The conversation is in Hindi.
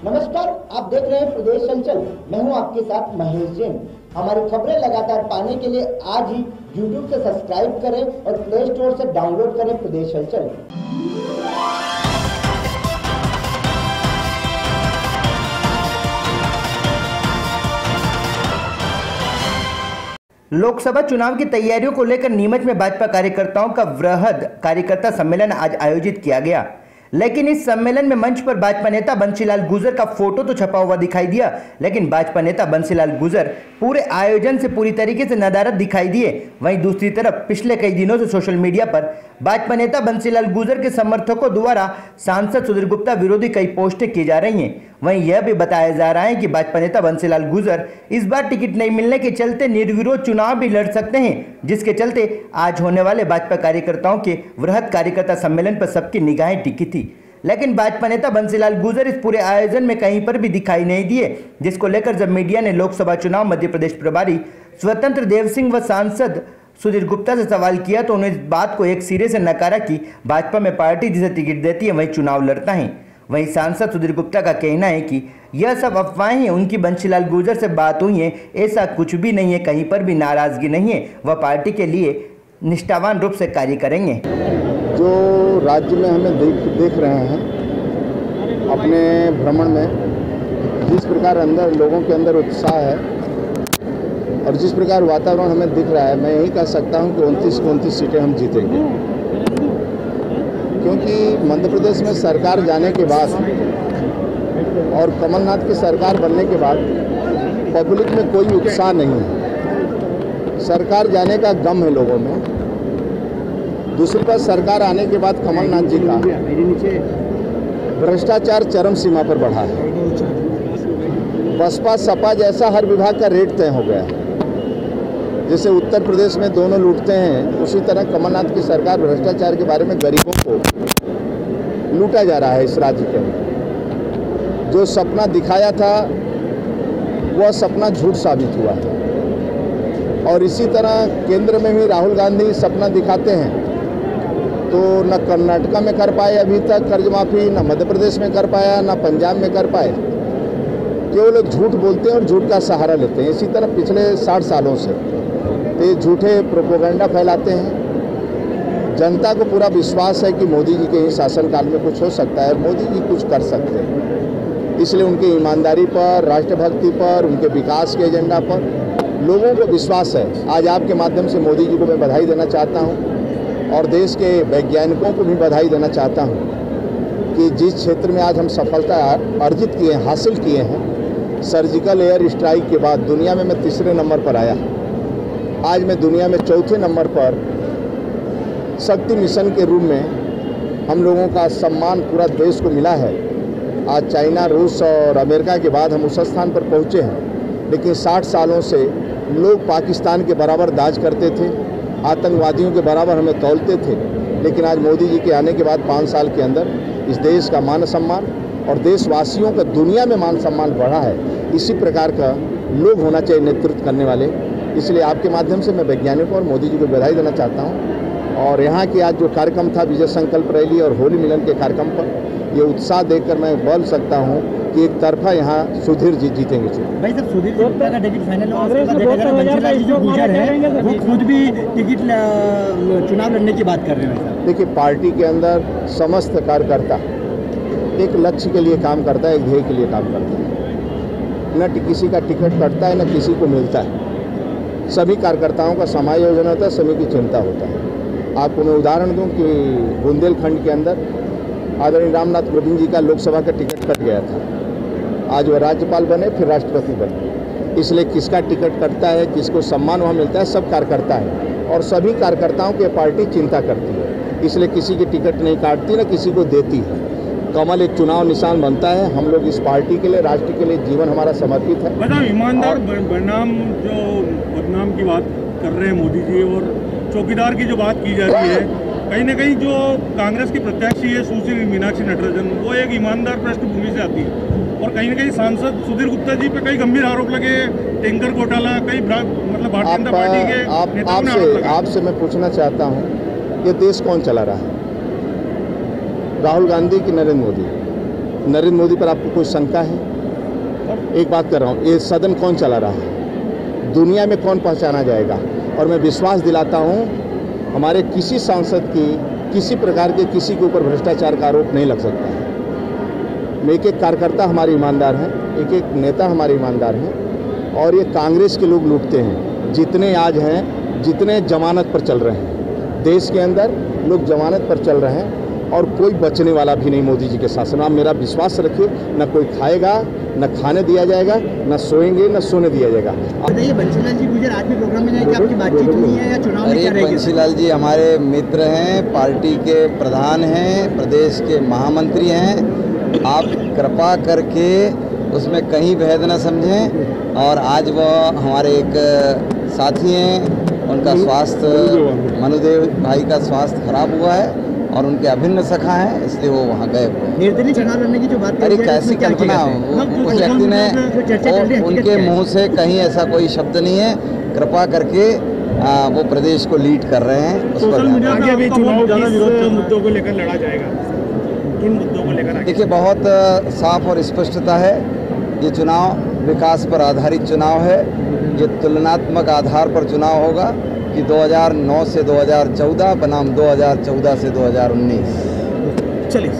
नमस्कार, आप देख रहे हैं प्रदेश हलचल। मैं हूं आपके साथ महेश जैन। हमारी खबरें लगातार पाने के लिए आज ही YouTube से सब्सक्राइब करें और प्ले स्टोर से डाउनलोड करें प्रदेश हलचल। लोकसभा चुनाव की तैयारियों को लेकर नीमच में भाजपा कार्यकर्ताओं का वृहद कार्यकर्ता सम्मेलन आज आयोजित किया गया। लेकिन इस सम्मेलन में मंच पर भाजपा नेता बंसीलाल गुर्जर का फोटो तो छपा हुआ दिखाई दिया, लेकिन भाजपा नेता बंसीलाल गुर्जर पूरे आयोजन से पूरी तरीके से नदारद दिखाई दिए। वहीं दूसरी तरफ पिछले कई दिनों से सोशल मीडिया पर भाजपा नेता बंसीलाल गुर्जर के समर्थकों द्वारा सांसद सुधीर गुप्ता विरोधी कई पोस्टें की जा रही हैं। वहीं यह भी बताया जा रहा है कि भाजपा नेता बंसीलाल गुर्जर इस बार टिकट नहीं मिलने के चलते निर्विरोध चुनाव भी लड़ सकते हैं, जिसके चलते आज होने वाले भाजपा कार्यकर्ताओं के वृहद कार्यकर्ता सम्मेलन पर सबकी निगाहें टिकी थी। लेकिन भाजपा नेता बंसीलाल गुर्जर इस पूरे आयोजन में कहीं पर भी दिखाई नहीं दिए, जिसको लेकर जब मीडिया ने लोकसभा चुनाव मध्य प्रदेश प्रभारी स्वतंत्र देव सिंह व सांसद सुधीर गुप्ता से सवाल किया तो उन्होंने इस बात को एक सिरे से नकारा कि भाजपा में पार्टी जिसे टिकट देती है वही चुनाव लड़ता है। वहीं सांसद सुधीर गुप्ता का कहना है कि यह सब अफवाहें हैं, उनकी बंसीलाल गुर्जर से बात हुई है, ऐसा कुछ भी नहीं है, कहीं पर भी नाराजगी नहीं है, वह पार्टी के लिए निष्ठावान रूप से कार्य करेंगे। जो राज्य में हमें देख रहे हैं अपने भ्रमण में, जिस प्रकार अंदर लोगों के अंदर उत्साह है और जिस प्रकार वातावरण हमें दिख रहा है, मैं यही कह सकता हूं कि 29 सीटें हम जीतेंगे। क्योंकि मध्य प्रदेश में सरकार जाने के बाद और कमलनाथ की सरकार बनने के बाद पब्लिक में कोई उत्साह नहीं है। सरकार जाने का गम है लोगों में। दूसरी बात, सरकार आने के बाद कमलनाथ जी का भ्रष्टाचार चरम सीमा पर बढ़ा है। बसपा सपा जैसा हर विभाग का रेट तय हो गया है। जैसे उत्तर प्रदेश में दोनों लूटते हैं, उसी तरह कमलनाथ की सरकार भ्रष्टाचार के बारे में गरीबों को लूटा जा रहा है। इस राज्य के अंदर जो सपना दिखाया था वह सपना झूठ साबित हुआ है। और इसी तरह केंद्र में भी राहुल गांधी सपना दिखाते हैं तो न कर्नाटका में कर पाए अभी तक कर्ज माफ़ी, न मध्य प्रदेश में कर पाया, न पंजाब में कर पाए। केवल झूठ बोलते हैं और झूठ का सहारा लेते हैं। इसी तरह पिछले 60 सालों से ये झूठे प्रोपेगेंडा फैलाते हैं। जनता को पूरा विश्वास है कि मोदी जी के ही शासनकाल में कुछ हो सकता है, मोदी जी कुछ कर सकते हैं। इसलिए उनकी ईमानदारी पर, राष्ट्रभक्ति पर, उनके विकास के एजेंडा पर लोगों को विश्वास है। आज आपके माध्यम से मोदी जी को मैं बधाई देना चाहता हूँ और देश के वैज्ञानिकों को भी बधाई देना चाहता हूँ कि जिस क्षेत्र में आज हम सफलता अर्जित किए, हासिल किए हैं, सर्जिकल एयर स्ट्राइक के बाद दुनिया में मैं तीसरे नंबर पर आया। आज मैं दुनिया में चौथे नंबर पर शक्ति मिशन के रूप में हम लोगों का सम्मान पूरा देश को मिला है। आज चाइना, रूस और अमेरिका के बाद हम उस स्थान पर पहुँचे हैं। लेकिन 60 सालों से लोग पाकिस्तान के बराबर दाज करते थे, आतंकवादियों के बराबर हमें तौलते थे। लेकिन आज मोदी जी के आने के बाद 5 साल के अंदर इस देश का मान सम्मान और देशवासियों का दुनिया में मान सम्मान बढ़ा है। इसी प्रकार का लोग होना चाहिए नेतृत्व करने वाले। इसलिए आपके माध्यम से मैं वैज्ञानिकों और मोदी जी को बधाई देना चाहता हूँ। और यहाँ की आज जो कार्यक्रम था विजय संकल्प रैली और होली मिलन के कार्यक्रम पर ये उत्साह देखकर मैं बोल सकता हूँ कि एक तरफा यहाँ सुधीर जी जीतेंगे। भाई साहब, सुधीर गुप्ता का टिकट फाइनल बंसीलाल जी जो गुर्जर है वो खुद भी टिकट चुनाव लड़ने की बात कर रहे हैं। देखिए, पार्टी के अंदर समस्त कार्यकर्ता एक लक्ष्य के लिए काम करता है, एक ध्येय के लिए काम करता है। न किसी का टिकट कटता है, न किसी को मिलता है। सभी कार्यकर्ताओं का समायोजन होता है, सभी की चिंता होता है। आपको मैं उदाहरण दूं कि बुंदेलखंड के अंदर आदरणीय रामनाथ कोविंद जी का लोकसभा का टिकट कट गया था। आज वह राज्यपाल बने, फिर राष्ट्रपति बने। इसलिए किसका टिकट कटता है, किसको सम्मान वहाँ मिलता है, सब कार्यकर्ता है और सभी कार्यकर्ताओं की पार्टी चिंता करती है। इसलिए किसी की टिकट नहीं काटती, न किसी को देती है। कमल एक चुनाव निशान बनता है। हम लोग इस पार्टी के लिए, राष्ट्र के लिए जीवन हमारा समर्पित है। मतलब ईमानदार बदनाम की बात कर रहे हैं मोदी जी और चौकीदार की जो बात की जा रही है, कहीं ना कहीं जो कांग्रेस की प्रत्याशी है सुश्री मीनाक्षी नटराजन, वो एक ईमानदार पृष्ठभूमि से आती है और कहीं ना कहीं सांसद सुधीर गुप्ता जी पे कई गंभीर आरोप लगे, टैंकर घोटाला, कई मतलब भारतीय जनता पार्टी के नेताओं ने आरोप लगाए। आपसे मैं पूछना चाहता हूँ, ये देश कौन चला रहा है? राहुल गांधी की नरेंद्र मोदी? नरेंद्र मोदी पर आपको कोई शंका है? एक बात कर रहा हूँ, ये सदन कौन चला रहा है, दुनिया में कौन पहचाना जाएगा? और मैं विश्वास दिलाता हूँ हमारे किसी सांसद की किसी प्रकार के किसी के ऊपर भ्रष्टाचार का आरोप नहीं लग सकता है। एक एक कार्यकर्ता हमारे ईमानदार हैं, एक एक नेता हमारे ईमानदार हैं, और ये कांग्रेस के लोग लूटते हैं। जितने आज हैं, जितने जमानत पर चल रहे हैं, देश के अंदर लोग जमानत पर चल रहे हैं, और कोई बचने वाला भी नहीं मोदी जी के शासन। आप मेरा विश्वास रखिए, न कोई खाएगा, न खाने दिया जाएगा, न सोएंगे, न सोने दिया जाएगा। बताइए, बंशीलाल जी गुर्जर आज भी प्रोग्राम में जाएंगे, आपकी बातचीत हुई है या चुनाव में क्या रहेगी? बंशीलाल जी हमारे मित्र हैं, पार्टी के प्रधान हैं, प्रदेश के महामंत्री हैं। आप कृपा करके उसमें कहीं भेद न समझें। और आज वो हमारे एक साथी हैं, उनका स्वास्थ्य, मनुदेव भाई का स्वास्थ्य खराब हुआ है और उनके अभिन्न सखा हैं, इसलिए वो वहाँ गए हुए हैं। निर्दलीय चुनाव लड़ने की जो बात अरे कैसी कल्पना, उस व्यक्ति ने, उनके मुंह से कहीं ऐसा कोई शब्द नहीं है। कृपा करके वो प्रदेश को लीड कर रहे हैं। उस पर मुद्दों को लेकर लड़ा जाएगा, किन मुद्दों को लेकर? देखिए, बहुत साफ और स्पष्टता है। ये चुनाव विकास पर आधारित चुनाव है। ये तुलनात्मक आधार पर चुनाव होगा कि 2009 से 2014 बनाम 2014 से 2019। चलिए।